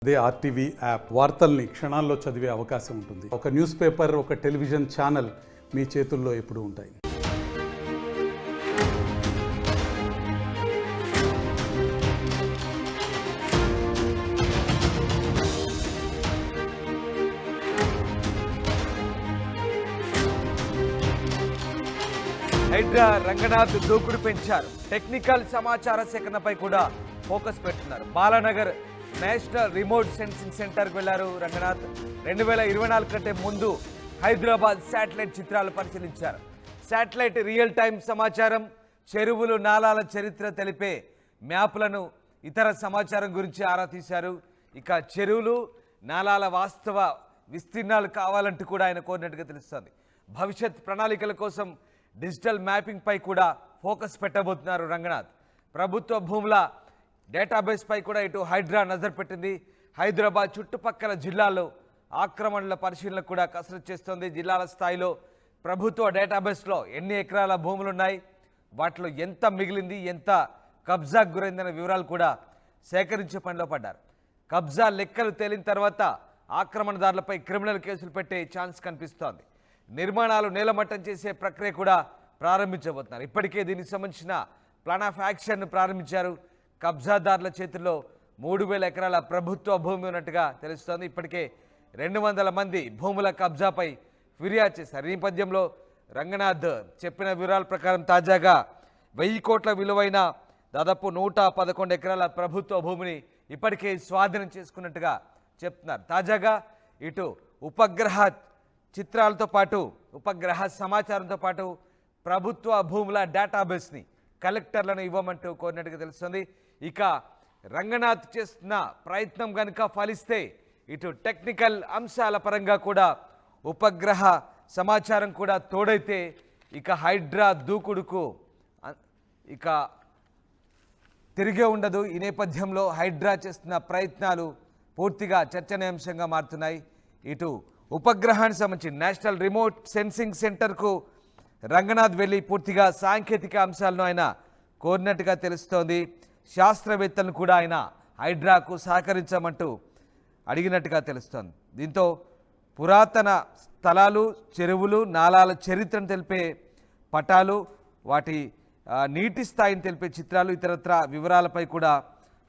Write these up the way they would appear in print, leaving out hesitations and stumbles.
అదే RTV app వార్తల్ని క్షణాల్లో చదివే అవకాశం ఉంటుంది. ఒక న్యూస్ పేపర్, ఒక టెలివిజన్ ఛానల్ మీ చేతుల్లో ఎప్పుడూ ఉంటాయి. హైడ్రా రంగనాథ్ దూకుడు పెంచారు. టెక్నికల్ సమాచార సేకరణపై కూడా ఫోకస్ పెడుతున్నారు. బాలానగర్ నేషనల్ రిమోట్ సెన్సింగ్ సెంటర్కి వెళ్లారు రంగనాథ్. 2024 కంటే ముందు హైదరాబాద్ శాటిలైట్ చిత్రాలు పరిశీలించారు. శాటిలైట్ రియల్ టైం సమాచారం, చెరువులు, నాలాల చరిత్ర తెలిపే మ్యాప్లను, ఇతర సమాచారం గురించి ఆరా తీశారు. ఇక చెరువులు, నాలాల వాస్తవ విస్తీర్ణాలు కావాలంటూ కూడా ఆయన కోరినట్టుగా తెలుస్తోంది. భవిష్యత్ ప్రణాళికల కోసం డిజిటల్ మ్యాపింగ్ పై కూడా ఫోకస్ పెట్టబోతున్నారు రంగనాథ్. ప్రభుత్వ భూముల డేటాబేస్ పై కూడా ఇటు హైడ్రా నజర్ పెట్టింది. హైదరాబాద్ చుట్టుపక్కల జిల్లాల్లో ఆక్రమణల పరిశీలన కూడా కసరత్తు చేస్తోంది. జిల్లాల స్థాయిలో ప్రభుత్వ డేటాబేస్లో ఎన్ని ఎకరాల భూములున్నాయి, వాటిలో ఎంత మిగిలింది, ఎంత కబ్జాకు గురైందనే వివరాలు కూడా సేకరించే పనిలో పడ్డారు. కబ్జా లెక్కలు తేలిన తర్వాత ఆక్రమణదారులపై క్రిమినల్ కేసులు పెట్టే ఛాన్స్ కనిపిస్తోంది. నిర్మాణాలు నేలమట్టం చేసే ప్రక్రియ కూడా ప్రారంభించబోతున్నారు. ఇప్పటికే దీనికి సంబంధించిన ప్లాన్ ఆఫ్ యాక్షన్ ప్రారంభించారు. కబ్జాదారుల చేతుల్లో 3000 ఎకరాల ప్రభుత్వ భూమి ఉన్నట్టుగా తెలుస్తోంది. ఇప్పటికే 200 మంది భూముల కబ్జాపై ఫిర్యాదు చేశారు. ఈ నేపథ్యంలో రంగనాథ్ చెప్పిన వివరాల ప్రకారం తాజాగా 1000 కోట్ల విలువైన దాదాపు 111 ఎకరాల ప్రభుత్వ భూమిని ఇప్పటికే స్వాధీనం చేసుకున్నట్టుగా చెప్తున్నారు. తాజాగా ఇటు ఉపగ్రహ చిత్రాలతో పాటు, ఉపగ్రహ సమాచారంతో పాటు ప్రభుత్వ భూముల డేటాబేస్ని కలెక్టర్లను ఇవ్వమంటూ కోరినట్టుగా తెలుస్తుంది. ఇక రంగనాథ్ చేస్తున్న ప్రయత్నం కనుక ఫలిస్తే ఇటు టెక్నికల్ అంశాల పరంగా కూడా ఉపగ్రహ సమాచారం కూడా తోడైతే ఇక హైడ్రా దూకుడుకు ఇక తిరిగే ఉండదు. ఈ నేపథ్యంలో హైడ్రా చేస్తున్న ప్రయత్నాలు పూర్తిగా చర్చనీయాంశంగా మారుతున్నాయి. ఇటు ఉపగ్రహానికి సంబంధించి నేషనల్ రిమోట్ సెన్సింగ్ సెంటర్కు రంగనాథ్ వెళ్ళి పూర్తిగా సాంకేతిక అంశాలను ఆయన కోరినట్టుగా తెలుస్తోంది. శాస్త్రవేత్తలను కూడా ఆయన హైడ్రాకు సహకరించమంటూ అడిగినట్టుగా తెలుస్తోంది. దీంతో పురాతన స్థలాలు, చెరువులు, నాలాల చరిత్రను తెలిపే పటాలు, వాటి నీటి స్థాయిని తెలిపే చిత్రాలు, ఇతరత్ర వివరాలపై కూడా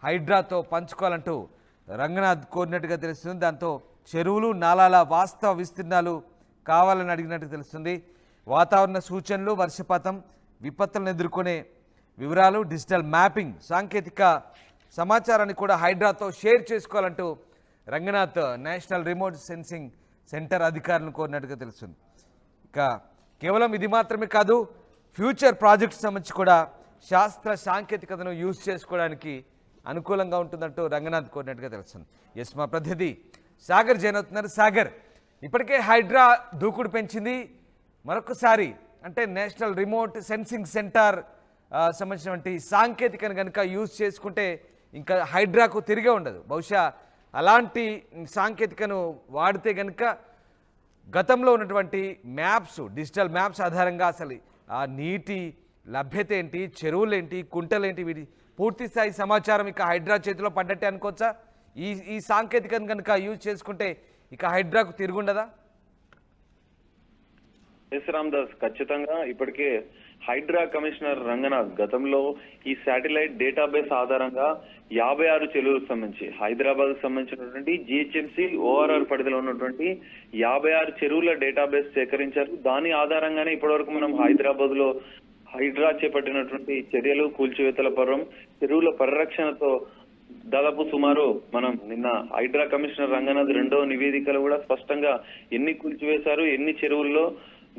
హైడ్రాతో పంచుకోవాలంటూ రంగనాథ్ కోరినట్టుగా తెలుస్తుంది. దాంతో చెరువులు, నాలాల వాస్తవ విస్తీర్ణాలు కావాలని అడిగినట్టు తెలుస్తుంది. వాతావరణ సూచనలు, వర్షపాతం, విపత్తులను ఎదుర్కొనే వివరాలు, డిజిటల్ మ్యాపింగ్, సాంకేతిక సమాచారాన్ని కూడా హైడ్రాతో షేర్ చేసుకోవాలంటూ Ranganath national remote sensing centre అధికారులను కోరినట్టుగా తెలుస్తుంది. ఇక కేవలం ఇది మాత్రమే కాదు, ఫ్యూచర్ ప్రాజెక్ట్స్ సంబంధించి కూడా శాస్త్ర సాంకేతికతను యూజ్ చేసుకోవడానికి అనుకూలంగా ఉంటుందంటూ రంగనాథ్ కోరినట్టుగా తెలుస్తుంది. ఎస్, మా ప్రతినిధి సాగర్ జైన్ అవుతున్నారు. సాగర్, ఇప్పటికే హైడ్రా దూకుడు పెంచింది. మరొకసారి అంటే నేషనల్ రిమోట్ సెన్సింగ్ సెంటర్ సంబంధించినటువంటి సాంకేతికను కనుక యూజ్ చేసుకుంటే ఇంకా హైడ్రాకు తిరిగే ఉండదు. బహుశా అలాంటి సాంకేతికను వాడితే కనుక గతంలో ఉన్నటువంటి మ్యాప్స్, డిజిటల్ మ్యాప్స్ ఆధారంగా అసలు ఆ నీటి లభ్యత ఏంటి, చెరువులు ఏంటి, కుంటలు ఏంటి, వీటి పూర్తి స్థాయి సమాచారం ఇక హైడ్రా చేతిలో పడ్డట్టే అనుకోవచ్చా? ఈ సాంకేతికను కనుక యూజ్ చేసుకుంటే ఇక హైడ్రాకు తిరుగుండదా? ఎస్ రామ్దాస్, ఖచ్చితంగా ఇప్పటికే హైడ్రా కమిషనర్ రంగనాథ్ గతంలో ఈ శాటిలైట్ డేటాబేస్ ఆధారంగా 56 చెరువులకు సంబంధించి హైదరాబాద్ సంబంధించినటువంటి జిహెచ్ఎంసీ ఓఆర్ఆర్ పరిధిలో ఉన్నటువంటి 56 చెరువుల డేటాబేస్ సేకరించారు. దాని ఆధారంగానే ఇప్పటివరకు మనం హైదరాబాద్ లో హైడ్రా చేపట్టినటువంటి చర్యలు, కూల్చివేతల పర్వం, చెరువుల పరిరక్షణతో దాదాపు సుమారు మనం నిన్న హైడ్రా కమిషనర్ రంగనాథ్ రెండవ నివేదికలు కూడా స్పష్టంగా ఎన్ని కూల్చివేశారు, ఎన్ని చెరువుల్లో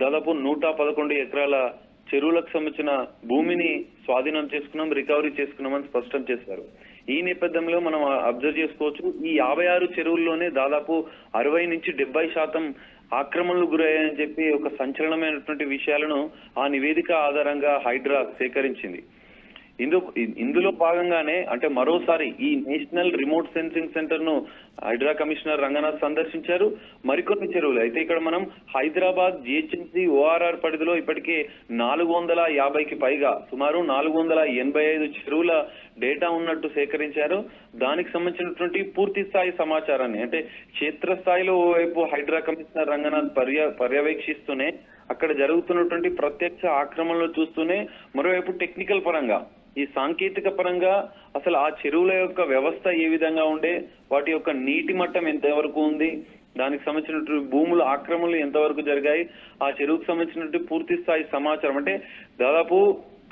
దాదాపు 111 ఎకరాల చెరువులకు సంబంధించిన భూమిని స్వాధీనం చేసుకున్నాం, రికవరీ చేసుకున్నామని స్పష్టం చేశారు. ఈ నేపథ్యంలో మనం అబ్జర్వ్ చేసుకోవచ్చు, ఈ 56 చెరువుల్లోనే దాదాపు 60 నుంచి 70% ఆక్రమణలు గురయ్యాయని చెప్పి ఒక సంచలనమైనటువంటి విషయాలను ఆ నివేదిక ఆధారంగా హైడ్రా సేకరించింది. ఇందులో భాగంగానే అంటే మరోసారి ఈ నేషనల్ రిమోట్ సెన్సింగ్ సెంటర్ ను హైడ్రా కమిషనర్ రంగనాథ్ సందర్శించారు. మరికొన్ని చెరువులు అయితే ఇక్కడ మనం హైదరాబాద్ జిహెచ్ఎంసీ ఓఆర్ఆర్ పరిధిలో ఇప్పటికే 450కి పైగా సుమారు 485 చెరువుల డేటా ఉన్నట్టు సేకరించారు. దానికి సంబంధించినటువంటి పూర్తి స్థాయి సమాచారాన్ని అంటే క్షేత్రస్థాయిలో ఓవైపు హైడ్రా కమిషనర్ రంగనాథ్ పర్యవేక్షిస్తూనే అక్కడ జరుగుతున్నటువంటి ప్రత్యక్ష ఆక్రమణలు చూస్తూనే మరోవైపు టెక్నికల్ పరంగా ఈ సాంకేతిక పరంగా అసలు ఆ చెరువుల యొక్క వ్యవస్థ ఏ విధంగా ఉండే, వాటి యొక్క నీటి మట్టం ఎంతవరకు ఉంది, దానికి సంబంధించినటువంటి భూముల ఆక్రమణలు ఎంతవరకు జరిగాయి, ఆ చెరువుకు సంబంధించినటువంటి పూర్తి స్థాయి సమాచారం అంటే దాదాపు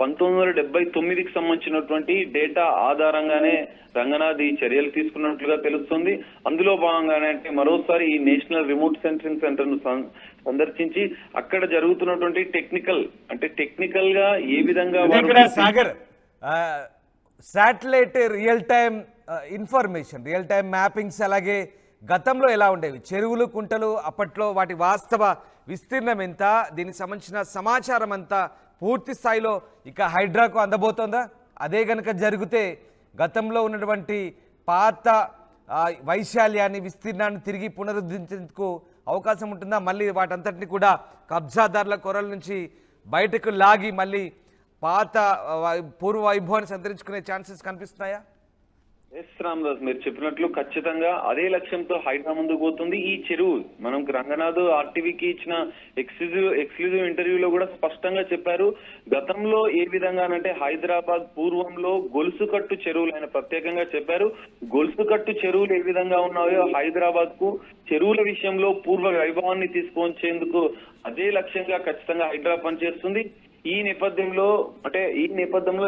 1979కి సంబంధించినటువంటి డేటా ఆధారంగానే రంగనాథ్ ఈ చర్యలు తీసుకున్నట్లుగా తెలుస్తుంది. అందులో భాగంగానే అంటే మరోసారి ఈ నేషనల్ రిమోట్ సెన్సింగ్ సెంటర్ ను సందర్శించి అక్కడ జరుగుతున్నటువంటి టెక్నికల్ గా ఏ విధంగా Sagar satellite real time information, real time mappings అలాగే గతంలో ఎలా ఉండేవి చెరువులు కుంటలు అప్పట్లో వాటి వాస్తవ విస్తీర్ణం ఎంత, దీనికి సంబంధించిన సమాచారం అంతా పూర్తి స్థాయిలో ఇక హైడ్రాకు అందబోతోందా? అదే గనక జరిగితే గతంలో ఉన్నటువంటి పాత వైశాల్యాన్ని విస్తీర్ణాన్ని తిరిగి పునరుద్ధరించేందుకు అవకాశం ఉంటుందా? మళ్ళీ వాటంతటిని కూడా కబ్జాదారుల కొరల నుంచి బయటకు లాగి మళ్ళీ పాత పూర్వ వైభవాన్ని సంతరించుకునే ఛాన్సెస్ కనిపిస్తున్నాయా? ఎస్ రామదాస్, మీరు చెప్పినట్లు ఖచ్చితంగా అదే లక్ష్యంతో హైడ్రా ముందుకు పోతుంది. ఈ చెరువు మనం రంగనాథ్ ఆర్టీవీకి ఇచ్చిన ఎక్స్క్లూజివ్ ఇంటర్వ్యూలో కూడా స్పష్టంగా చెప్పారు. గతంలో ఏ విధంగానంటే హైదరాబాద్ పూర్వంలో గొలుసుకట్టు చెరువులు ఆయన ప్రత్యేకంగా చెప్పారు. గొలుసుకట్టు చెరువులు ఏ విధంగా ఉన్నాయో హైదరాబాద్ కు చెరువుల విషయంలో పూర్వ వైభవాన్ని తీసుకొచ్చేందుకు అదే లక్ష్యంగా ఖచ్చితంగా హైడ్రా పనిచేస్తుంది. ఈ నేపథ్యంలో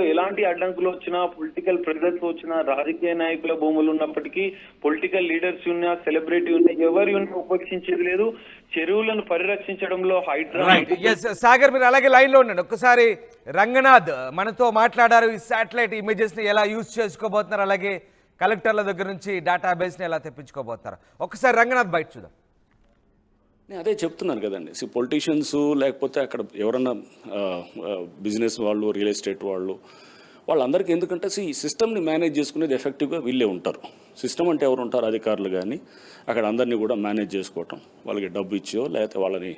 ఎలాంటి అడ్డంకులు వచ్చినా, పొలిటికల్ ప్రెజర్స్ వచ్చినా, రాజకీయ నాయకుల భూములు ఉన్నప్పటికీ, పొలిటికల్ లీడర్స్ ఉన్నా, సెలబ్రిటీ ఉన్నా, ఎవరి ఉన్నా ఉపేక్షించేది లేదు. చెరువులను పరిరక్షించడంలో హైడ్రా. సాగర్, మీరు అలాగే లైన్ లో ఉండండి. ఒక్కసారి రంగనాథ్ మనతో మాట్లాడారు. ఈ శాటిలైట్ ఇమేజెస్ ని ఎలా యూజ్ చేసుకోబోతున్నారు, అలాగే కలెక్టర్ల దగ్గర నుంచి డేటాబేస్ ని ఎలా తెప్పించుకోబోతున్నారు, ఒక్కసారి రంగనాథ్ బయట చూద్దాం. నేను అదే చెప్తున్నాను కదండి. పొలిటీషియన్స్ లేకపోతే అక్కడ ఎవరన్నా బిజినెస్ వాళ్ళు, రియల్ ఎస్టేట్ వాళ్ళందరికీ ఎందుకంటే ఈ సిస్టమ్ని మేనేజ్ చేసుకునేది ఎఫెక్టివ్గా వీళ్ళే ఉంటారు. సిస్టమ్ అంటే ఎవరు ఉంటారు? అధికారులు కానీ అక్కడ అందరినీ కూడా మేనేజ్ చేసుకోవటం, వాళ్ళకి డబ్బు ఇచ్చో లేకపోతే వాళ్ళని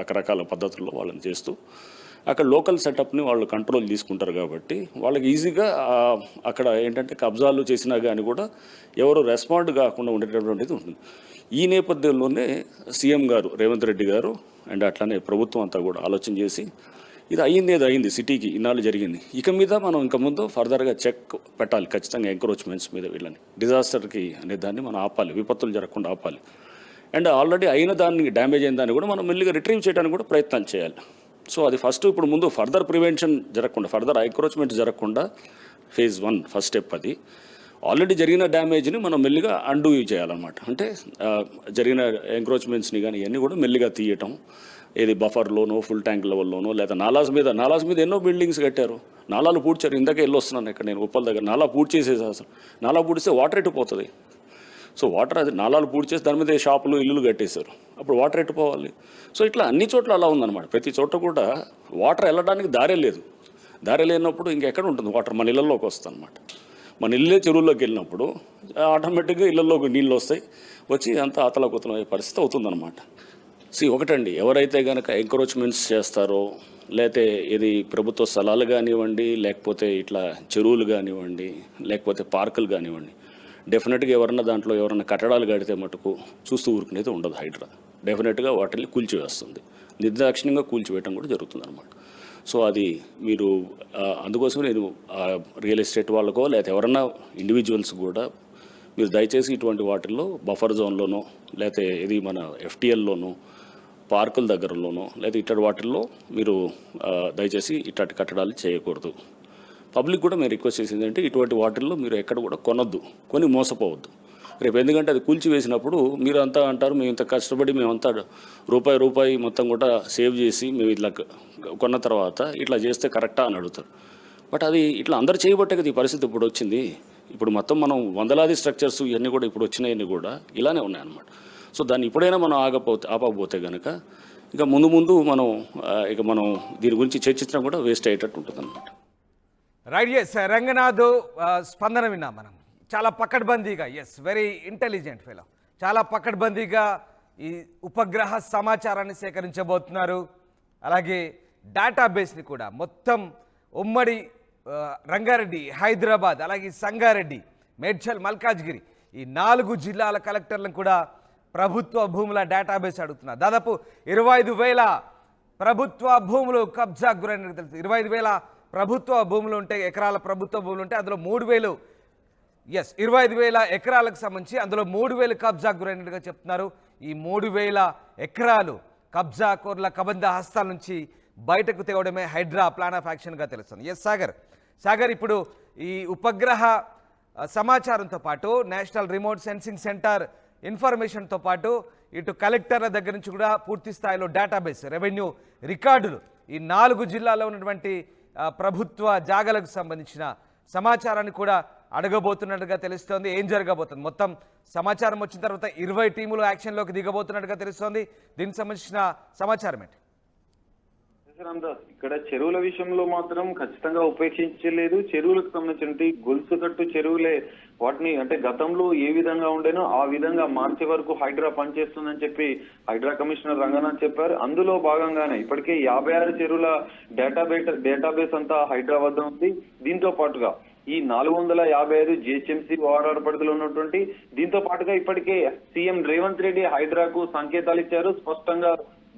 రకరకాల పద్ధతుల్లో వాళ్ళని చేస్తూ అక్కడ లోకల్ సెటప్ని వాళ్ళు కంట్రోల్ తీసుకుంటారు. కాబట్టి వాళ్ళకి ఈజీగా అక్కడ ఏంటంటే కబ్జాలు చేసినా కానీ కూడా ఎవరు రెస్పాండ్ కాకుండా ఉండేటటువంటిది ఉంటుంది. ఈ నేపథ్యంలోనే సీఎం గారు రేవంత్ రెడ్డి గారు అండ్ అట్లానే ప్రభుత్వం అంతా కూడా ఆలోచన చేసి ఇది అయింది సిటీకి ఇన్నాళ్ళు జరిగింది, ఇక మీద మనం ఇంక ముందు ఫర్దర్గా చెక్ పెట్టాలి ఖచ్చితంగా ఎంక్రోచ్మెంట్స్ మీద, వీళ్ళని డిజాస్టర్కి అనే దాన్ని మనం ఆపాలి, విపత్తులు జరగకుండా ఆపాలి. అండ్ ఆల్రెడీ అయిన దాన్ని డ్యామేజ్ అయిన దాన్ని కూడా మనం మెల్లిగా రిట్రీవ్ చేయడానికి కూడా ప్రయత్నం చేయాలి. సో అది ఫస్ట్ ఇప్పుడు ముందు ఫర్దర్ ప్రివెన్షన్ జరగకుండా, ఫర్దర్ ఎంక్రోచ్మెంట్ జరగకుండా ఫేజ్ 1 ఫస్ట్ స్టెప్ అది. ఆల్రెడీ జరిగిన డ్యామేజ్ని మనం మెల్లిగా అండూ చేయాలన్నమాట. అంటే జరిగిన ఎంక్రోచ్మెంట్స్ని కానీ ఇవన్నీ కూడా మెల్లిగా తీయటం, ఏది బఫర్లోనో ఫుల్ ట్యాంక్ లెవెల్లోనో లేదా నాలాస్ మీద ఎన్నో బిల్డింగ్స్ కట్టారు, నాలాలు పూడ్చారు. ఇందాక వెళ్ళొస్తున్నాను ఇక్కడ నేను ఉప్పల్ దగ్గర, నాలా పూడ్చేసేసి అసలు నాలా పూడిస్తే వాటర్ ఎట్టిపోతుంది. సో వాటర్ అది నాలాలు పూడ్చేసి దాని మీద షాపులు ఇల్లులు కట్టేశారు, అప్పుడు వాటర్ ఎట్టిపోవాలి. సో ఇట్లా అన్ని చోట్ల అలా ఉందన్నమాట. ప్రతి చోట కూడా వాటర్ వెళ్ళడానికి దారే లేదు. దారి లేనప్పుడు ఇంకెక్కడ ఉంటుంది వాటర్? మన ఇళ్ళల్లోకి వస్తుంది అనమాట. మన ఇల్లే చెరువుల్లోకి వెళ్ళినప్పుడు ఆటోమేటిక్గా ఇళ్ళల్లోకి నీళ్ళు వస్తాయి, వచ్చి అంతా అతలకుతలం అయ్యే పరిస్థితి అవుతుందన్నమాట. ఒకటండి, ఎవరైతే కనుక ఎంక్రోచ్మెంట్స్ చేస్తారో లేకపోతే ఇది ప్రభుత్వ స్థలాలు కానివ్వండి, లేకపోతే ఇట్లా చెరువులు కానివ్వండి, లేకపోతే పార్కులు కానివ్వండి, డెఫినెట్గా ఎవరన్నా కట్టడాలు కడితే మటుకు చూస్తూ ఊరుకునేది ఉండదు. హైడ్రా డెఫినెట్గా వాటిని కూల్చివేస్తుంది, నిర్దాక్షిణ్యంగా కూల్చివేయడం కూడా జరుగుతుంది అనమాట. సో అది మీరు అందుకోసం నేను రియల్ ఎస్టేట్ వాళ్ళకో లేకపోతే ఎవరన్నా ఇండివిజువల్స్ కూడా మీరు దయచేసి ఇటువంటి వాటిల్లో బఫర్ జోన్లోనో లేకపోతే ఇది మన ఎఫ్టీఎల్లోనో పార్కుల దగ్గరలోనో లేదా ఇట్లాంటి వాటిల్లో మీరు దయచేసి ఇట్లాంటి కట్టడాలు చేయకూడదు. పబ్లిక్ కూడా మేము రిక్వెస్ట్ చేసింది అంటే ఇటువంటి వాటిల్లో మీరు ఎక్కడ కూడా కొనొద్దు, కొని మోసపోవద్దు. రేపు ఎందుకంటే అది కూల్చివేసినప్పుడు మీరు అంతా అంటారు మేము ఇంత కష్టపడి మేమంతా రూపాయి మొత్తం కూడా సేవ్ చేసి మేము ఇట్లా కొన్న తర్వాత ఇట్లా చేస్తే కరెక్టా అని అడుగుతారు. బట్ అది ఇట్లా అందరు చేయబట్టే కదా ఈ పరిస్థితి ఇప్పుడు వచ్చింది. ఇప్పుడు మొత్తం మనం వందలాది స్ట్రక్చర్స్ ఇవన్నీ కూడా ఇప్పుడు వచ్చినాయన్నీ కూడా ఇలానే ఉన్నాయన్నమాట. సో దాన్ని ఇప్పుడైనా మనం ఆపకపోతే కనుక ఇక ముందు మనం దీని గురించి చర్చించడం కూడా వేస్ట్ అయ్యేటట్టు ఉంటుంది అన్నమాట. రైట్. ఎస్, రంగనాథ్ స్పందన విన్నాం మనం. చాలా పకడ్బందీగా, ఎస్, వెరీ ఇంటెలిజెంట్ ఫెలో, చాలా పకడ్బందీగా ఈ ఉపగ్రహ సమాచారాన్ని సేకరించబోతున్నారు. అలాగే డేటాబేస్ని కూడా మొత్తం ఉమ్మడి రంగారెడ్డి, హైదరాబాద్, అలాగే సంగారెడ్డి, మేడ్చల్, మల్కాజ్గిరి ఈ 4 జిల్లాల కలెక్టర్లను కూడా ప్రభుత్వ భూముల డేటాబేస్ అడుగుతున్నారు. దాదాపు 25,000 ప్రభుత్వ భూములు కబ్జాకు గురైనట్టు తెలుసు. 25,000 ప్రభుత్వ భూములు ఉంటే, ఎకరాల ప్రభుత్వ భూములు ఉంటే అందులో 3,000, ఎస్, 25,000 ఎకరాలకు సంబంధించి అందులో 3,000 కబ్జాకు గురైనట్టుగా చెప్తున్నారు. ఈ 3,000 ఎకరాలు కబ్జాకోర్ల కబంధ హస్తాల నుంచి బయటకు తేవడమే హైడ్రా ప్లాన్ ఆఫ్ యాక్షన్గా తెలుస్తుంది. ఎస్ సాగర్, ఇప్పుడు ఈ ఉపగ్రహ సమాచారంతో పాటు నేషనల్ రిమోట్ సెన్సింగ్ సెంటర్ ఇన్ఫర్మేషన్తో పాటు ఇటు కలెక్టర్ల దగ్గర నుంచి కూడా పూర్తి స్థాయిలో డేటాబేస్, రెవెన్యూ రికార్డులు, ఈ 4 జిల్లాల్లో ఉన్నటువంటి ప్రభుత్వ జాగాలకు సంబంధించిన సమాచారాన్ని కూడా అడగబోతున్నట్టుగా తెలుస్తోంది. ఏం జరగబోతుంది, మొత్తం సమాచారం వచ్చిన తర్వాత 20 టీములు యాక్షన్లోకి దిగబోతున్నట్టుగా తెలుస్తోంది. దీనికి సంబంధించిన సమాచారం ఏంటి? రామదాస్, ఇక్కడ చెరువుల విషయంలో మాత్రం ఖచ్చితంగా ఉపేక్షించలేదు. చెరువులకు సంబంధించిన గొలుసు కట్టు చెరువులే వాటిని అంటే గతంలో ఏ విధంగా ఉండేనో ఆ విధంగా మార్చే వరకు హైడ్రా పనిచేస్తుందని చెప్పి హైడ్రా కమిషనర్ రంగనాథ్ చెప్పారు. అందులో భాగంగానే ఇప్పటికే 56 చెరువుల డేటాబేస్ అంతా హైడ్రా వద్ద ఉంది. దీంతో పాటుగా ఈ 455 జిహెచ్ఎంసీ ఓఆర్ఆర్ పరిధిలో ఉన్నటువంటి దీంతో పాటుగా ఇప్పటికే సీఎం రేవంత్ రెడ్డి హైడ్రాకు సంకేతాలు ఇచ్చారు. స్పష్టంగా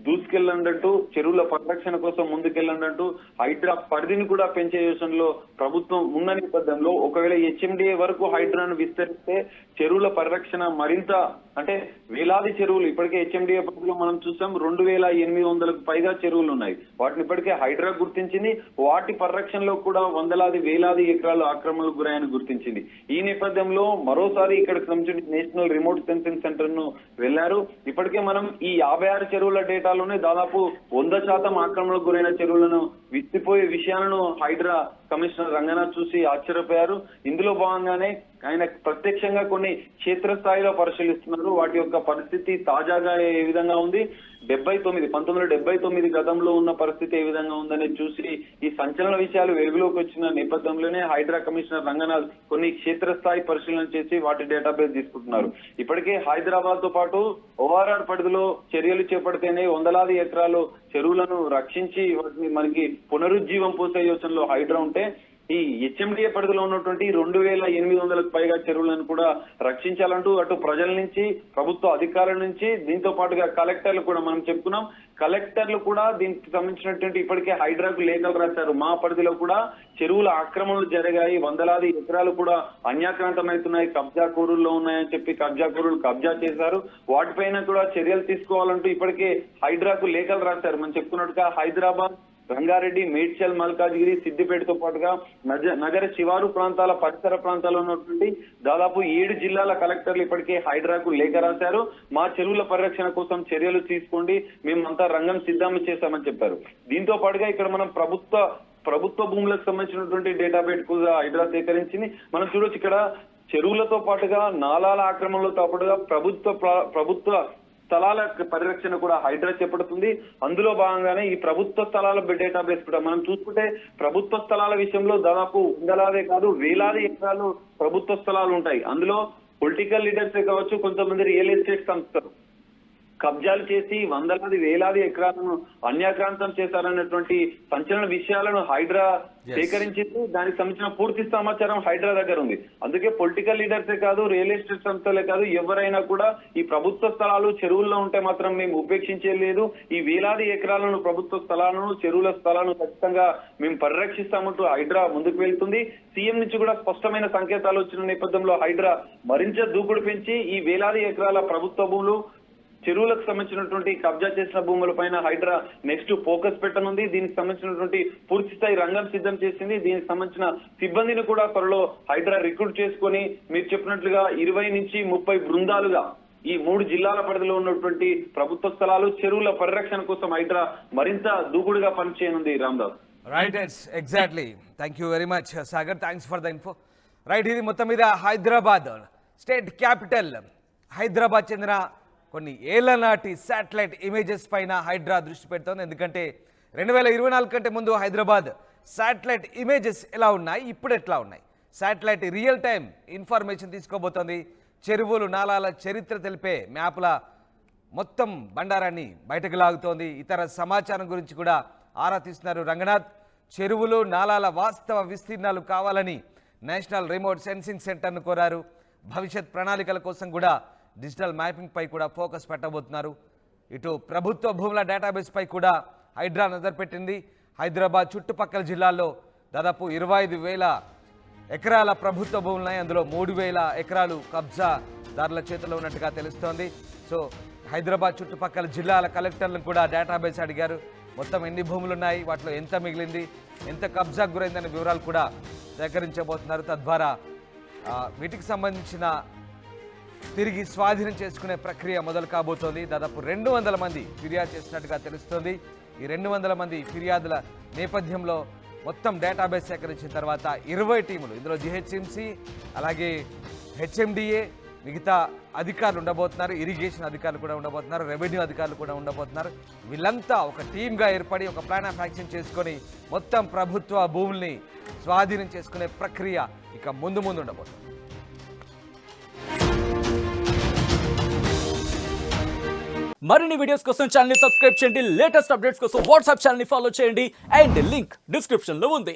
దూసుకెళ్ళండంటూ, చెరువుల పరిరక్షణ కోసం ముందుకెళ్ళండంటూ హైడ్రా పరిధిని కూడా పెంచే యోచనలో ప్రభుత్వం ఉన్న నేపథ్యంలో ఒకవేళ హెచ్ఎండిఏ వరకు హైడ్రాను విస్తరిస్తే చెరువుల పరిరక్షణ మరింత అంటే వేలాది చెరువులు ఇప్పటికే హెచ్ఎండిఏ పరిధిలో మనం చూసాం 2,800కు పైగా చెరువులు ఉన్నాయి. వాటిని ఇప్పటికే హైడ్రా గుర్తించింది. వాటి పరిరక్షణలో కూడా వేలాది ఎకరాలు ఆక్రమణలకు గురాయని గుర్తించింది. ఈ నేపథ్యంలో మరోసారి ఇక్కడికి సంబంధించి నేషనల్ రిమోట్ సెన్సింగ్ సెంటర్ ను వెళ్లారు. ఇప్పటికే మనం ఈ 56 చెరువుల డేటాలోనే దాదాపు 100% ఆక్రమణకు గురైన చెరువులను విత్తిపోయే విషయాలను హైడ్రా కమిషనర్ రంగనాథ్ చూసి ఆశ్చర్యపోయారు. ఇందులో భాగంగానే ఆయన ప్రత్యక్షంగా కొన్ని క్షేత్రస్థాయిలో పరిశీలిస్తున్నారు. వాటి యొక్క పరిస్థితి తాజాగా ఏ విధంగా ఉంది, 1979 గతంలో ఉన్న పరిస్థితి ఏ విధంగా ఉందని చూసి ఈ సంచలన విషయాలు వెలుగులోకి వచ్చిన నేపథ్యంలోనే హైడ్రా కమిషనర్ రంగనాథ్ కొన్ని క్షేత్రస్థాయి పరిశీలన చేసి వాటి డేటాబేస్ తీసుకుంటున్నారు. ఇప్పటికే హైదరాబాద్ తో పాటు ఓఆర్ఆర్ పరిధిలో చర్యలు చేపడితేనే వందలాది ఎకరాలు చెరువులను రక్షించి వాటిని మనకి పునరుజ్జీవం పోసే యోచనలో హైడ్రా ఉంటే ఈ హెచ్ఎండిఏ పరిధిలో ఉన్నటువంటి 2,800కు పైగా చెరువులను కూడా రక్షించాలంటూ అటు ప్రజల నుంచి, ప్రభుత్వ అధికారుల నుంచి, దీంతో పాటుగా కలెక్టర్లు కూడా మనం చెప్పుకున్నాం. కలెక్టర్లు కూడా దీనికి సంబంధించినటువంటి ఇప్పటికే హైడ్రాకు లేఖలు రాశారు. మా పరిధిలో కూడా చెరువుల ఆక్రమణలు జరిగాయి, వందలాది ఎకరాలు కూడా అన్యాక్రాంతమవుతున్నాయి, కబ్జాకోరుల్లో ఉన్నాయని చెప్పి కబ్జాకోరులు కబ్జా చేశారు. వాటిపైన కూడా చర్యలు తీసుకోవాలంటూ ఇప్పటికే హైడ్రాకు లేఖలు రాశారు. మనం చెప్పుకున్నట్టుగా హైదరాబాద్, రంగారెడ్డి, మేడ్చల్, మల్కాజ్గిరి, సిద్దిపేటతో పాటుగా నగర శివారు ప్రాంతాల పరిసర ప్రాంతాల్లో ఉన్నటువంటి దాదాపు 7 జిల్లాల కలెక్టర్లు ఇప్పటికే హైడ్రాకు లేఖ రాశారు. మా చెరువుల పరిరక్షణ కోసం చర్యలు తీసుకోండి, మేమంతా రంగం సిద్ధం చేశామని చెప్పారు. దీంతో పాటుగా ఇక్కడ మనం ప్రభుత్వ భూములకు సంబంధించినటువంటి డేటాబేస్ కూడా హైడ్రా సేకరించింది. మనం చూడొచ్చు ఇక్కడ చెరువులతో పాటుగా నాలాల ఆక్రమణలతో పాటుగా ప్రభుత్వ స్థలాల పరిరక్షణ కూడా హైడ్రా చేపడుతుంది. అందులో భాగంగానే ఈ ప్రభుత్వ స్థలాల డేటాబేస్ కూడా మనం చూసుకుంటే ప్రభుత్వ స్థలాల విషయంలో దాదాపు వందలాదే కాదు వేలాది ఎకరాలు ప్రభుత్వ స్థలాలు ఉంటాయి. అందులో పొలిటికల్ లీడర్సే కావచ్చు, కొంతమంది రియల్ ఎస్టేట్ సంస్థలు కబ్జాలు చేసి వందలాది వేలాది ఎకరాలను అన్యాక్రాంతం చేశారన్నటువంటి సంచలన విషయాలను హైడ్రా సేకరించింది. దానికి సంబంధించిన పూర్తి సమాచారం హైడ్రా దగ్గర ఉంది. అందుకే పొలిటికల్ లీడర్సే కాదు, రియల్ ఎస్టేట్ సంస్థలే కాదు, ఎవరైనా కూడా ఈ ప్రభుత్వ స్థలాలు చెరువుల్లో ఉంటే మాత్రం మేము ఉపేక్షించలేదు. ఈ వేలాది ఎకరాలను ప్రభుత్వ స్థలాలను, చెరువుల స్థలాలను ఖచ్చితంగా మేము పరిరక్షిస్తామంటూ హైడ్రా ముందుకు వెళ్తుంది. సీఎం నుంచి కూడా స్పష్టమైన సంకేతాలు వచ్చిన నేపథ్యంలో హైడ్రా మరింత దూకుడు పెంచి ఈ వేలాది ఎకరాల ప్రభుత్వ భూములు, చెరువులకు సంబంధించినటువంటి కబ్జా చేసిన భూములపైన హైడ్రా నెక్స్ట్ ఫోకస్ పెట్టనుంది. దీనికి సంబంధించినటువంటి పూర్తి స్థాయి రంగం సిద్ధం చేసింది. దీనికి సంబంధించిన సిబ్బందిని కూడా త్వరలో హైడ్రా రిక్రూట్ చేసుకొని మీరు చెప్పినట్లుగా 20 నుంచి 30 బృందాలుగా ఈ 3 జిల్లాల పరిధిలో ఉన్నటువంటి ప్రభుత్వ స్థలాలు, చెరువుల పరిరక్షణ కోసం హైడ్రా మరింత దూకుడుగా పనిచేయనుంది. Ramdas. Right, exactly. Thank you very much Sagar, thanks for the info. Right, ఇది మొత్తం మీద హైదరాబాద్ స్టేట్ క్యాపిటల్ హైదరాబాద్ చెందిన కొన్ని ఏళ్ల నాటి శాటిలైట్ ఇమేజెస్ పైన హైడ్రా దృష్టి పెడుతోంది. ఎందుకంటే 2024 కంటే ముందు హైదరాబాద్ శాటిలైట్ ఇమేజెస్ ఎలా ఉన్నాయి, ఇప్పుడు ఎట్లా ఉన్నాయి, శాటిలైట్ రియల్ టైం ఇన్ఫర్మేషన్ తీసుకోబోతోంది. చెరువులు నాలాల చరిత్ర తెలిపే మ్యాప్ల మొత్తం బండారాన్ని బయటకు లాగుతోంది. ఇతర సమాచారం గురించి కూడా ఆరా తీస్తున్నారు రంగనాథ్. చెరువులు నాలాల వాస్తవ విస్తీర్ణాలు కావాలని నేషనల్ రిమోట్ సెన్సింగ్ సెంటర్ను కోరారు. భవిష్యత్ ప్రణాళికల కోసం కూడా డిజిటల్ మ్యాపింగ్ పై కూడా ఫోకస్ పెట్టబోతున్నారు. ఇటు ప్రభుత్వ భూముల డేటాబేస్ పై కూడా హైడ్రా నజర్ పెట్టింది. హైదరాబాద్ చుట్టుపక్కల జిల్లాల్లో దాదాపు 25,000 ఎకరాల ప్రభుత్వ భూములున్నాయి. అందులో 3,000 ఎకరాలు కబ్జాదారుల చేతిలో ఉన్నట్టుగా తెలుస్తోంది. సో హైదరాబాద్ చుట్టుపక్కల జిల్లాల కలెక్టర్లను కూడా డేటాబేస్ అడిగారు. మొత్తం ఎన్ని భూములు ఉన్నాయి, వాటిలో ఎంత మిగిలింది, ఎంత కబ్జాకు గురైందనే వివరాలు కూడా సేకరించబోతున్నారు. తద్వారా వీటికి సంబంధించిన తిరిగి స్వాధీనం చేసుకునే ప్రక్రియ మొదలు కాబోతోంది. దాదాపు 200 మంది ఫిర్యాదు చేసినట్టుగా తెలుస్తోంది. ఈ 200 మంది ఫిర్యాదుల నేపథ్యంలో మొత్తం డేటాబేస్ సేకరించిన తర్వాత 20 టీములు, ఇందులో జిహెచ్ఎంసీ అలాగే హెచ్ఎండిఏ మిగతా అధికారులు ఉండబోతున్నారు, ఇరిగేషన్ అధికారులు కూడా ఉండబోతున్నారు, రెవెన్యూ అధికారులు కూడా ఉండబోతున్నారు. వీళ్ళంతా ఒక టీమ్గా ఏర్పడి ఒక ప్లాన్ ఆఫ్ యాక్షన్ చేసుకొని మొత్తం ప్రభుత్వ భూముల్ని స్వాధీనం చేసుకునే ప్రక్రియ ఇక ముందు ఉండబోతుంది. మరిన్ని వీడియోస్ కోసం ఛానల్ ని సబ్స్క్రైబ్ చేయండి. లేటెస్ట్ అప్డేట్స్ కోసం వాట్సాప్ ఛానల్ ని ఫాలో చేయండి. అండ్ లింక్ డిస్క్రిప్షన్ లో ఉంది.